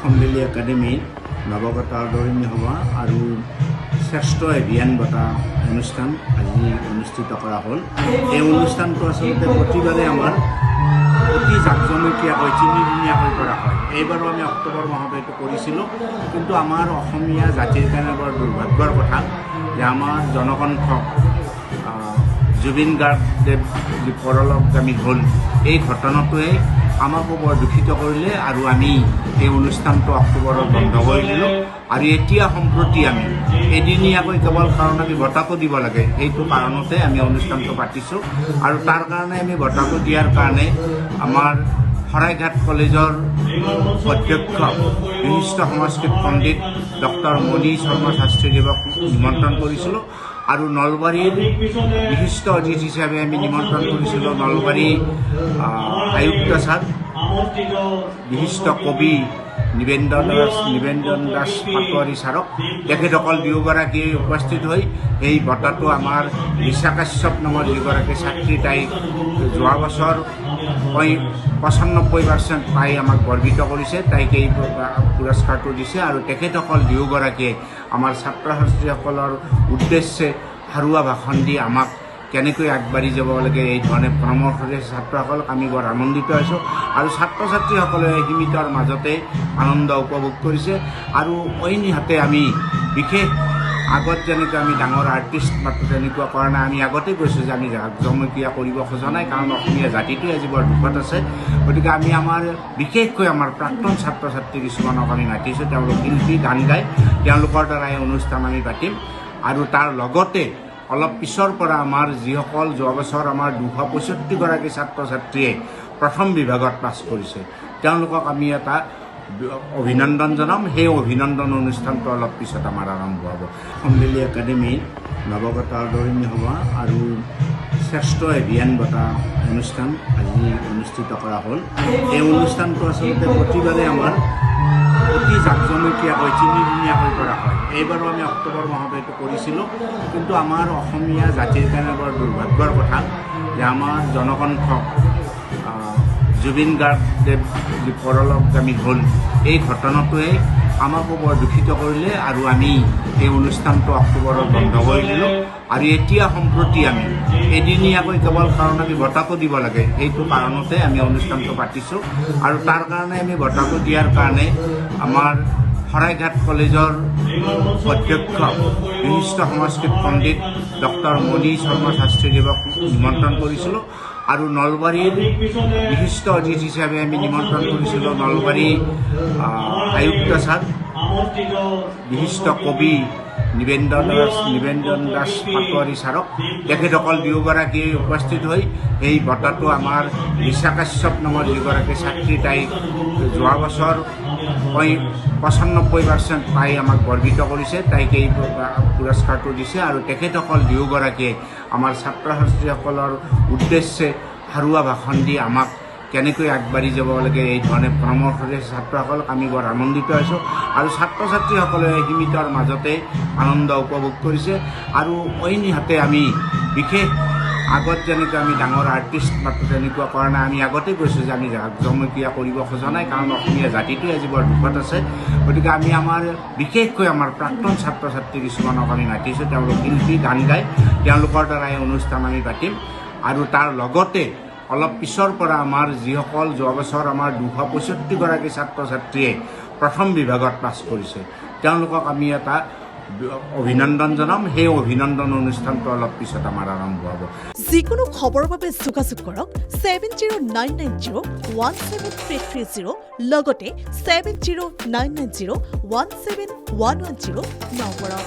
সম্মিলি একাডেমীৰ নৱগত আদৰণি সভা আৰু শ্ৰেষ্ঠ এভিয়ান বঁটা অনুষ্ঠান আজি অনুষ্ঠিত কৰা হ'ল। এই অনুষ্ঠানটো আচলতে প্ৰতিবাৰে আমাৰ অতি জাকজমকীয়াকৈ তিনিদিনীয়াকৈ কৰা হয়। এইবাৰো আমি অক্টোবৰ মাহত এইটো কৰিছিলোঁ, কিন্তু আমাৰ অসমীয়া জাতিৰ কাৰণে বৰ দুৰ্ভাগ্যৰ কথা যে আমাৰ জনকণ্ঠক জুবিন গাৰ্গদেৱ যি পৰলোকগামী হ'ল, এই ঘটনাটোৱে আমাকো বৰ দূষিত কৰিলে আৰু আমি এই অনুষ্ঠানটো অক্টোবৰত বন্ধ কৰি দিলোঁ। আৰু এতিয়া সম্প্ৰতি আমি এদিনীয়াকৈ কেৱল কাৰণ আমি বঁটাটো দিব লাগে, সেইটো কাৰণতে আমি অনুষ্ঠানটো পাতিছোঁ। আৰু তাৰ কাৰণে আমি বঁটাটো দিয়াৰ কাৰণে আমাৰ শৰাইঘাট কলেজৰ অধ্যক্ষ বিশিষ্ট সংস্কৃত পণ্ডিত ডক্টৰ মণি শৰ্মা শাস্ত্ৰীদেৱক নিমন্ত্ৰণ কৰিছিলোঁ। আৰু নলবাৰীৰ বিশিষ্ট অতিথি হিচাপে আমি নিমন্ত্ৰণ কৰিছিলোঁ নলবাৰী আয়ুক্ত ছাৰ, বিশিষ্ট কবি নিবেন্দন দাস পাটোৱাৰী ছাৰক। তেখেতসকল দুয়োগৰাকী উপস্থিত হৈ এই বঁটাটো আমাৰ ৰিচা কাশ্যপ নামৰ যিগৰাকী ছাত্ৰী, তাইক যোৱা বছৰ 95% পাই আমাক গৰ্বিত কৰিছে, তাইক এই পুৰস্কাৰটো দিছে। আৰু তেখেতসকল দুয়োগৰাকীয়ে আমাৰ ছাত্ৰ ছাত্ৰীসকলৰ উদ্দেশ্যে সাৰুৱা ভাষণ দি আমাক কেনেকৈ আগবাঢ়ি যাব লাগে এই ধৰণে পৰামৰ্শ দিয়ে ছাত্ৰসকলক। আমি বৰ আনন্দিত হৈছোঁ আৰু ছাত্ৰ ছাত্ৰীসকলে সীমিতৰ মাজতে আনন্দ উপভোগ কৰিছে। আৰু অইনহাতে আমি বিশেষ আগত যেনেকৈ আমি ডাঙৰ আৰ্টিষ্ট মাত্ৰ তেনেকুৱা কৰা নাই। আমি আগতে কৈছোঁ যে আমি জাকজমকীয়া কৰিব খোজা নাই, কাৰণ অসমীয়া জাতিটোৱে আজি বৰ দুখত আছে। গতিকে আমি আমাৰ বিশেষকৈ আমাৰ প্ৰাক্তন ছাত্ৰ ছাত্ৰী কিছুমানক আমি মাতিছোঁ, তেওঁলোক শিল্পী গান গায়, তেওঁলোকৰ দ্বাৰা এই অনুষ্ঠান আমি পাতিম। আৰু তাৰ লগতে অলপ পিছৰ পৰা আমাৰ যিসকল যোৱা বছৰ আমাৰ 265গৰাকী ছাত্ৰ ছাত্ৰীয়ে প্ৰথম বিভাগত পাছ কৰিছে, তেওঁলোকক আমি এটা অভিনন্দন জনাম। সেই অভিনন্দন অনুষ্ঠানটো অলপ পিছত আমাৰ আৰম্ভ হ'ব। সম্মিলি একাডেমীৰ নৱগত আদৰণি সভা আৰু শ্ৰেষ্ঠ এভিয়ান বঁটা অনুষ্ঠান আজি অনুষ্ঠিত কৰা হ'ল। এই অনুষ্ঠানটো আচলতে প্ৰতিবাৰে আমাৰ অতি জাকজমকীয়াকৈ তিনিদিনীয়াকৈ কৰা হয়। এইবাৰো আমি অক্টোবৰ মাহত এইটো কৰিছিলোঁ, কিন্তু আমাৰ অসমীয়া জাতিৰ কাৰণে বৰ দুৰ্ভাগ্যৰ কথা যে আমাৰ জনকণ্ঠক জুবিন গাৰ্গদেৱ যি পৰলোকগামী হ'ল, এই ঘটনাটোৱে আমাকো বৰ দূষিত কৰিলে আৰু আমি এই অনুষ্ঠানটো অক্টোবৰত বন্ধ কৰি দিলোঁ। আৰু এতিয়া সম্প্ৰতি আমি এদিনীয়াকৈ কেৱল কাৰণ আমি বঁটাটো দিব লাগে, সেইটো কাৰণতে আমি অনুষ্ঠানটো পাতিছোঁ। আৰু তাৰ কাৰণে আমি বঁটাটো দিয়াৰ কাৰণে আমাৰ শৰাইঘাট কলেজৰ অধ্যক্ষ বিশিষ্ট সংস্কৃত পণ্ডিত ডক্টৰ মণি শৰ্মা শাস্ত্ৰীদেৱক নিমন্ত্ৰণ কৰিছিলোঁ। আৰু নলবাৰীৰ বিশিষ্ট অতিথি হিচাপে আমি নিমন্ত্ৰণ কৰিছিলোঁ নলবাৰী আয়ুক্ত ছাৰ, বিশিষ্ট কবি নিবেন্দন দাস পাটোৱাৰী ছাৰক। তেখেতসকল দুয়োগৰাকী উপস্থিত হৈ এই বঁটাটো আমাৰ ৰিচা কাশ্যপ নামৰ যিগৰাকী ছাত্ৰী, তাইক যোৱা বছৰ 95% পাই আমাক গৰ্বিত কৰিছে, তাইক এই পুৰস্কাৰটো দিছে। আৰু তেখেতসকল দুয়োগৰাকীয়ে আমাৰ ছাত্ৰ ছাত্ৰীসকলৰ উদ্দেশ্যে সাৰুৱা ভাষণ দি আমাক কেনেকৈ আগবাঢ়ি যাব লাগে এই ধৰণে পৰামৰ্শ দিয়ে ছাত্ৰসকলক। আমি বৰ আনন্দিত হৈছোঁ আৰু ছাত্ৰ ছাত্ৰীসকলে সীমিতৰ মাজতে আনন্দ উপভোগ কৰিছে। আৰু অইনহাতে আমি বিশেষ আগত যেনেকৈ আমি ডাঙৰ আৰ্টিষ্ট মাত্ৰ তেনেকুৱা কৰা নাই। আমি আগতে কৈছোঁ যে আমি জাকজমকীয়া কৰিব খোজা নাই, কাৰণ অসমীয়া জাতিটোৱে আজি বৰ দুখত আছে। গতিকে আমি আমাৰ বিশেষকৈ আমাৰ প্ৰাক্তন ছাত্ৰ ছাত্ৰী কিছুমানক আমি মাতিছোঁ, তেওঁলোক শিল্পী গান গায়, তেওঁলোকৰ দ্বাৰা এই অনুষ্ঠান আমি পাতিম। আৰু তাৰ লগতে অলপ পিছৰ পৰা আমাৰ যিসকল যোৱা বছৰ আমাৰ 265গৰাকী ছাত্ৰ ছাত্ৰীয়ে প্ৰথম বিভাগত পাছ কৰিছে, তেওঁলোকক আমি এটা অভিনন্দন জনাম। সেই অভিনন্দন অনুষ্ঠানটো অলপ পিছত আমাৰ আৰম্ভ হ'ব। যিকোনো খবৰৰ বাবে যোগাযোগ কৰক 7099017330 লগতে 7099017110 নম্বৰত।